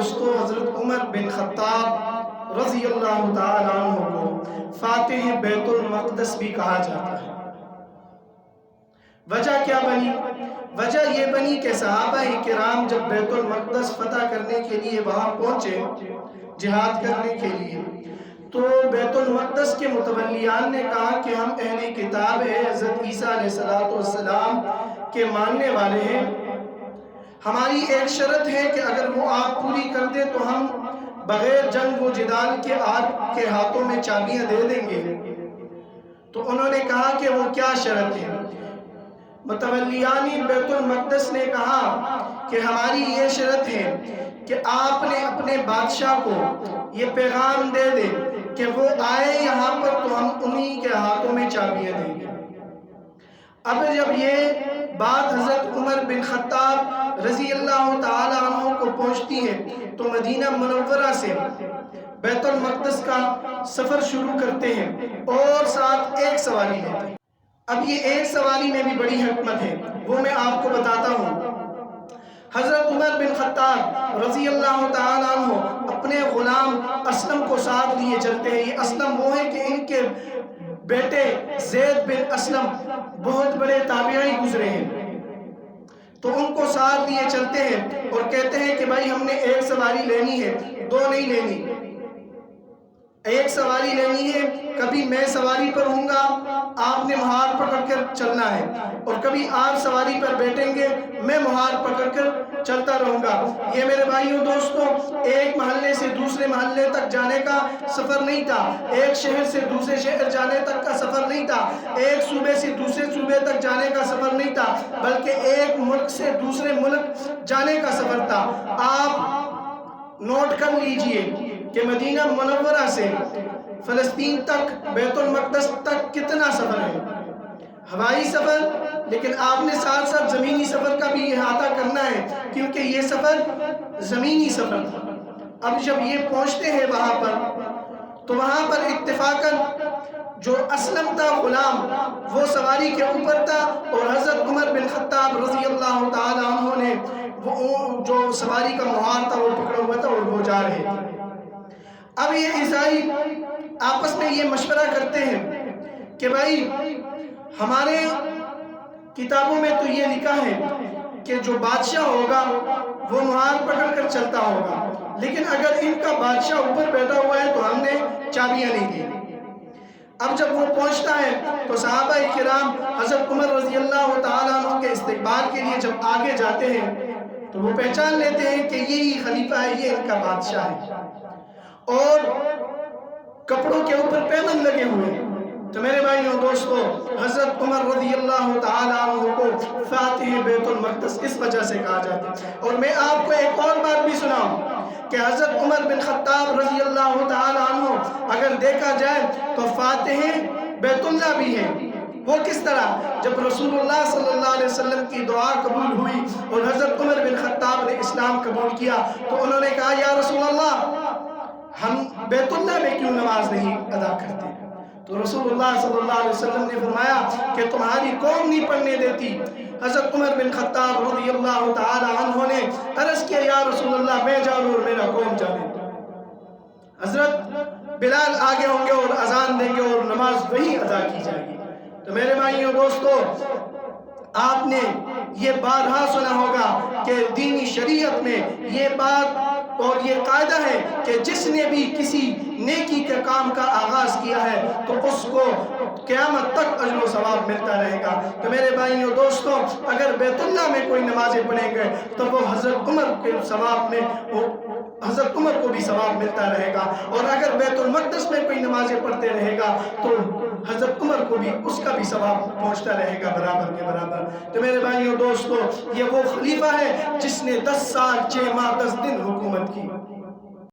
دوستو، حضرت عمر بن خطاب رضی اللہ تعالی عنہ کو فاتح بیت المقدس بھی کہا جاتا ہے۔ وجہ کیا بنی؟ وجہ یہ بنی کہ صحابہ کرام جب بیت المقدس فتح کرنے کے لیے وہاں پہنچے جہاد کرنے کے لیے، تو بیت المقدس کے متولیان نے کہا کہ ہم اہل کتاب ہیں، حضرت عیسیٰ علیہ السلام کے ماننے والے ہیں، ہماری ایک شرط ہے کہ اگر وہ آپ پوری کر دے تو ہم بغیر جنگ و جدال کے آپ کے ہاتھوں میں چابیاں دے دیں گے۔ تو انہوں نے کہا کہ وہ کیا شرط ہے؟ متولیان بیت المقدس نے کہا کہ ہماری یہ شرط ہے کہ آپ نے اپنے بادشاہ کو یہ پیغام دے دے کہ وہ آئے یہاں پر تو ہم انہی کے ہاتھوں میں چابیاں دیں گے۔ اب جب یہ بات حضرت عمر بن خطاب رضی اللہ تعالی عنہ کو پہنچتی ہے تو مدینہ منورہ سے بیت المقدس کا سفر شروع کرتے ہیں اور ساتھ ایک سواری لیتے ہیں۔ اب یہ ایک سواری میں بھی بڑی حکمت ہے، وہ میں آپ کو بتاتا ہوں۔ حضرت عمر بن خطاب رضی اللہ تعالیٰ عنہ اپنے غلام اسلم کو ساتھ لیے چلتے ہیں۔ یہ اسلم وہ ہے کہ ان کے بیٹے زید بن اسلم بہت بڑے تابعی گزرے ہیں، تو ان کو ساتھ لیے چلتے ہیں اور کہتے ہیں کہ بھائی ہم نے ایک سواری لینی ہے، دو نہیں لینی، ایک سواری لینی ہے۔ کبھی میں سواری پر ہوں گا، آپ نے مہار پکڑ کر چلنا ہے، اور کبھی آپ سواری پر بیٹھیں گے، میں مہار پکڑ کر چلتا رہوں گا۔ یہ میرے بھائیوں دوستوں ایک محلے سے دوسرے محلے تک جانے کا سفر نہیں تھا، ایک شہر سے دوسرے شہر جانے تک کا سفر نہیں تھا، ایک صوبے سے دوسرے صوبے تک جانے کا سفر نہیں تھا، بلکہ ایک ملک سے دوسرے ملک جانے کا سفر تھا۔ آپ نوٹ کر لیجئے کہ مدینہ منورہ سے فلسطین تک، بیت المقدس تک کتنا سفر ہے؟ ہوائی سفر، لیکن آپ نے ساتھ ساتھ زمینی سفر کا بھی احاطہ کرنا ہے، کیونکہ یہ سفر زمینی سفر تھا۔ اب جب یہ پہنچتے ہیں وہاں پر، تو وہاں پر اتفاقاً جو اسلم تھا غلام، وہ سواری کے اوپر تھا، اور حضرت عمر بن خطاب رضی اللہ تعالی عنہ نے وہ جو سواری کا مہار تھا وہ پکڑا ہوا تھا اور وہ جا رہے تھے۔ اب یہ عیسائی آپس میں یہ مشورہ کرتے ہیں کہ بھائی ہمارے کتابوں میں تو یہ لکھا ہے کہ جو بادشاہ ہوگا وہ مہار پکڑ کر چلتا ہوگا، لیکن اگر ان کا بادشاہ اوپر بیٹھا ہوا ہے تو ہم نے چابیاں نہیں دی۔ اب جب وہ پہنچتا ہے تو صحابہ کرام حضرت عمر رضی اللہ تعالیٰ عنہ کے استقبال کے لیے جب آگے جاتے ہیں تو وہ پہچان لیتے ہیں کہ یہی خلیفہ ہے، یہ ان کا بادشاہ ہے، اور کپڑوں کے اوپر پیمن لگے ہوئے ہیں۔ تو میرے بھائیوں دوستو حضرت عمر رضی اللہ تعالیٰ عنہ کو فاتح بیت المقدس اس وجہ سے کہا جاتا ہے۔ اور میں آپ کو ایک اور بات بھی سناؤں کہ حضرت عمر بن خطاب رضی اللہ تعالیٰ عنہ اگر دیکھا جائے تو فاتح بیت اللہ بھی ہیں۔ وہ کس طرح؟ جب رسول اللہ صلی اللہ علیہ وسلم کی دعا قبول ہوئی اور حضرت عمر بن خطاب نے اسلام قبول کیا تو انہوں نے کہا یا رسول اللہ ہم بیت اللہ میں کیوں نماز نہیں ادا کرتے؟ تو رسول اللہ صلی اللہ علیہ وسلم نے فرمایا کہ تمہاری قوم نہیں پڑھنے دیتی۔ حضرت عمر بن خطاب رضی اللہ تعالی عنہ نے عرض کیا یا رسول اللہ میں جاؤں اور میرا قوم جانے۔ حضرت بلال آگے ہوں گے اور اذان دیں گے اور نماز وہی ادا کی جائے گی۔ تو میرے بھائیوں دوستو آپ نے یہ بارہا سنا ہوگا کہ دینی شریعت میں یہ بات اور یہ قاعدہ ہے کہ جس نے بھی کسی نیکی کے کام کا آغاز کیا ہے تو اس کو قیامت تک اجر و ثواب ملتا رہے گا۔ تو میرے بھائیوں دوستوں اگر بیت اللہ میں کوئی نمازیں پڑھیں گے تو وہ حضرت عمر کے ثواب میں حضرت عمر کو بھی ثواب ملتا رہے گا، اور اگر بیت المقدس میں کوئی نمازیں پڑھتے رہے گا تو حضرت عمر کو بھی اس کا بھی ثواب پہنچتا رہے گا برابر کے برابر۔ تو میرے بھائیوں دوستو یہ وہ خلیفہ ہے جس نے 10 سال 6 ماہ 10 دن حکومت کی۔